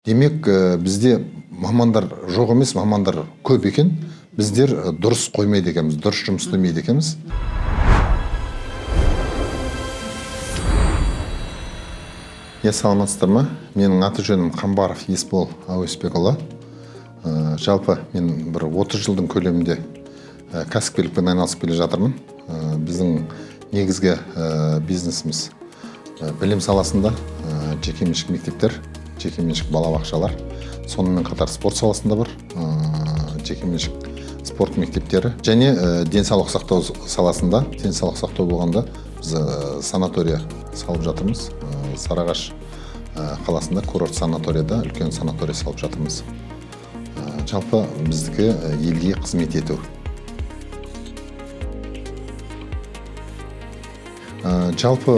Демек, бізде мамандар жоқ емес, мамандар көп екен. Біздер дұрыс қоймайды екенбіз, дұрыс жұмыс істемейді екенбіз. Саламатсыздар ма? Менің аты жөнім Қамбаров Есбол Әуесбекұлы. Жалпы мен бір 30 жылдың көлемінде кәсіпкерлікпен айналысып келе жатырмын. Біздің негізгі бизнесіміз білім саласында, жекеменшік мектептер, жекеменшік балабақшалар, сонымен қатар спорт саласында бар жекеменшік спорт мектептері және денсаулық сақтау саласында. Денсаулық сақтау болғанда біз санатория салып жатырмыз. Сарыағаш қаласында курорт санаторияда үлкен санатория салып жатырмыз. Жалпы біздікі елге қызмет ету. Жалпы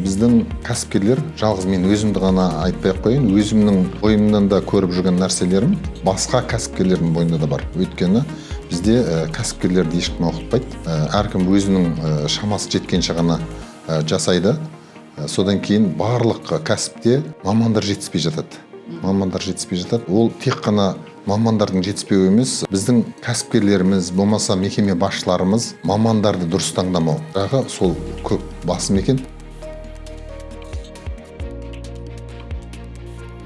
біздің кәсіпкерлер, жалғыз мен өзімді ғана айтпай қояйын, өзімнің ойымнан да көріп жүрген нәрселерім басқа кәсіпкерлердің бойында да бар. Өйткені бізде кәсіпкерлерді ешкім оқытпайды. Әркім өзінің шамасы жеткенше ғана жасайды. Содан кейін барлық кәсіпте мамандар жетіспей жатады. Ол тек қана мамандардың жетіспеуі емес, біздің кәсіпкерлеріміз, болмаса мекеме басшыларымыз мамандарды дұрыс таңдамау. Сол көп басым екен.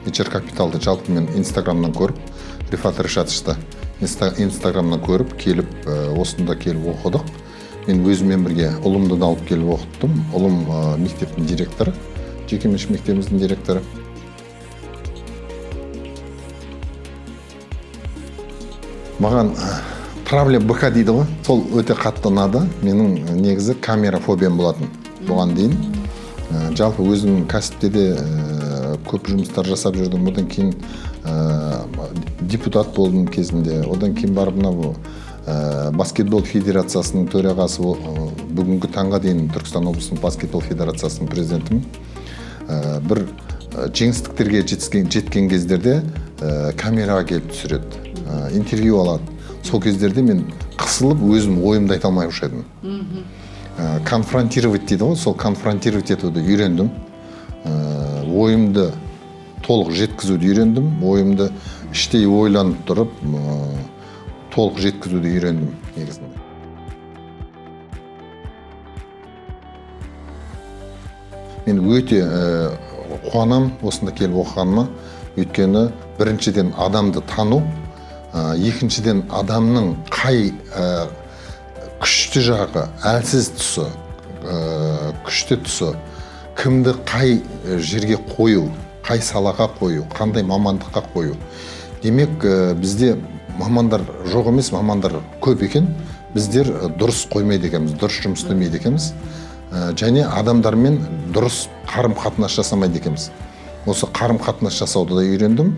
HR Capital'ды жалпы мен Инстаграмнан көріп, Рифат Решатовичті Инстаграмнан көріп, келіп, осында келіп оқыдық. Мен өзіммен бірге ұлымды да алып келіп оқыттым. Ұлым мектептің директоры, жекеменшік мектебіміздің директоры. Маған проблем БК дейді ғой, сол өте қатты ұнады. Менің негізі камера фобиям болатын бұған дейін. Жалпы өзім кәсіпте де көп жұмыстар жасап жүрдім. Одан кейін депутат болдым кезінде. Одан кейін барып баскетбол федерациясының төрағасы, бүгінгі таңға дейін Түркістан облысының баскетбол федерациясының президентімін. Бір жеңістіктерге жеткен кездерде камераға келіп түсіреді. Интервью алады. Сол кездерде мен қысылып, өзім ойымды айта алмай едім. Конфронтировать дейді ғой, сол конфронтировать етуді үйрендім. Ойымды толық жеткізуді үйрендім. Ойымды іштей ойланып тұрып, толық жеткізуді үйрендім негізінде. Мен өте қуанам осында келіп оқығаныма. Өйткені біріншіден адамды тану, екіншіден адамның қай күшті жағы, әлсіз тұсы, күшті тұсы, кімді қай жерге қою, қай салаға қою, қандай мамандыққа қою. Демек, бізде мамандар жоқ емес, мамандар көп екен. Біздер дұрыс қоймайды екенбіз, дұрыс жұмыс істемейді екенбіз. Және адамдармен дұрыс қарым-қатынас жасамайды екенбіз. Осы қарым-қатынас жасауды да үйрендім.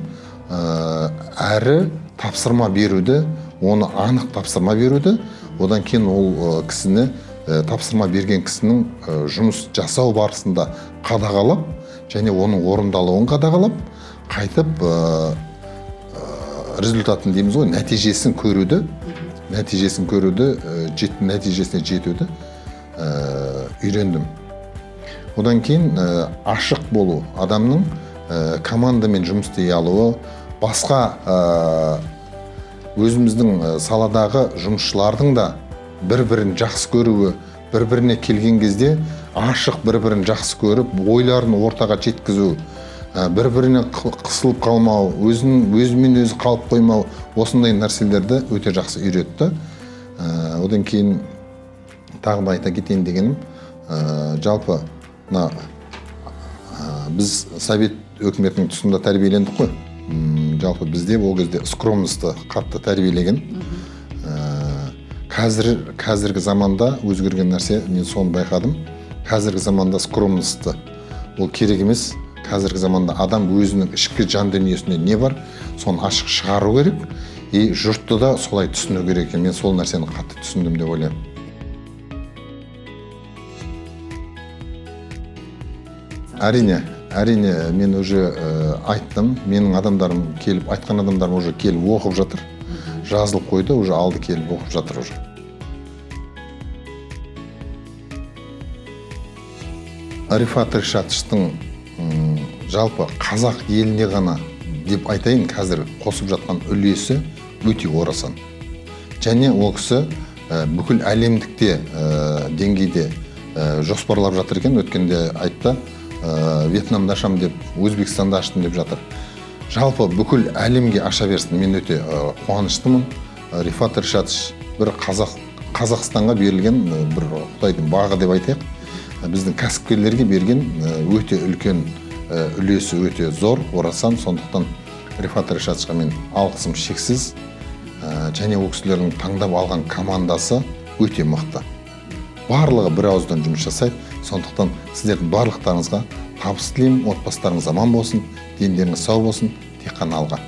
Әрі тапсырма беруді, оны анық тапсырма беруді, одан кейін ол кісіні, тапсырма берген кісінің жұмыс жасау барысында қадағалап, және оның орындалуын қадағалап, қайтып результатын дейміз ғой, нәтижесін көруді, нәтижесіне жетуді үйрендім. Одан кейін ашық болу, адамның командамен жұмыс істей алуы, басқа өзіміздің саладағы жұмысшылардың да бір-бірін жақсы көруі, бір-біріне келген кезде ашық бір-бірін жақсы көріп, ойларын ортаға жеткізу, бір-біріне қысылып қалмау, өзімен өзі қалып қоймау, осындай нәрселерді өте жақсы үйретті. Одан кейін тағы да айта кетейін дегенім, жалпы біз Совет өкіметінің тұсында тәрбиелендік қой. Жалпы бізде ол кезде скромностьты қатты тәрбиелеген. Қазіргі заманда өзгерген нәрсе, мен соны байқадым. Қазіргі заманда скромностьты ол керек емес. Қазіргі заманда адам өзінің ішкі жан дүниесінде не бар, соны ашық шығару керек. И жұртты да солай түсіну керек. Мен сол нәрсені қатты түсіндім деп ойлаймын. Әрине, мен уже айттым. Менің адамдарым келіп, айтқан адамдарым уже келіп оқып жатыр. Жазылып қойды, уже алды келіп оқып жатыр уже. Рифат Решатовичтің жалпы қазақ еліне ғана деп айтайын, қазір қосып жатқан үлесі өте орасан. Және ол кісі бүкіл әлемдікте деңгейде жоспарлап жатыр екен. Өткенде айтты, Вьетнамда ашам деп, Өзбекстанда аштым деп жатыр. Жалпы бүкіл әлемге аша берсін. Мен өте қуаныштымын. Рифат Ришатович бір Қазақстанға берілген бір Құдайдың бағы деп айтайық. Біздің кәсіпкерлерге берген өте үлкен үлесі өте зор, орасан. Сондықтан Рифат Ришатовичқа мен алғысым шексіз. Және ол кісілердің таңдап алған командасы өте мықты. Барлығы бір ауыздан жұмыс жасайды. Сондықтан сіздердің барлықтарыңызға табыс тілеймін, отбасыларыңыз аман болсын, дендеріңіз сау болсын, тек қана алға.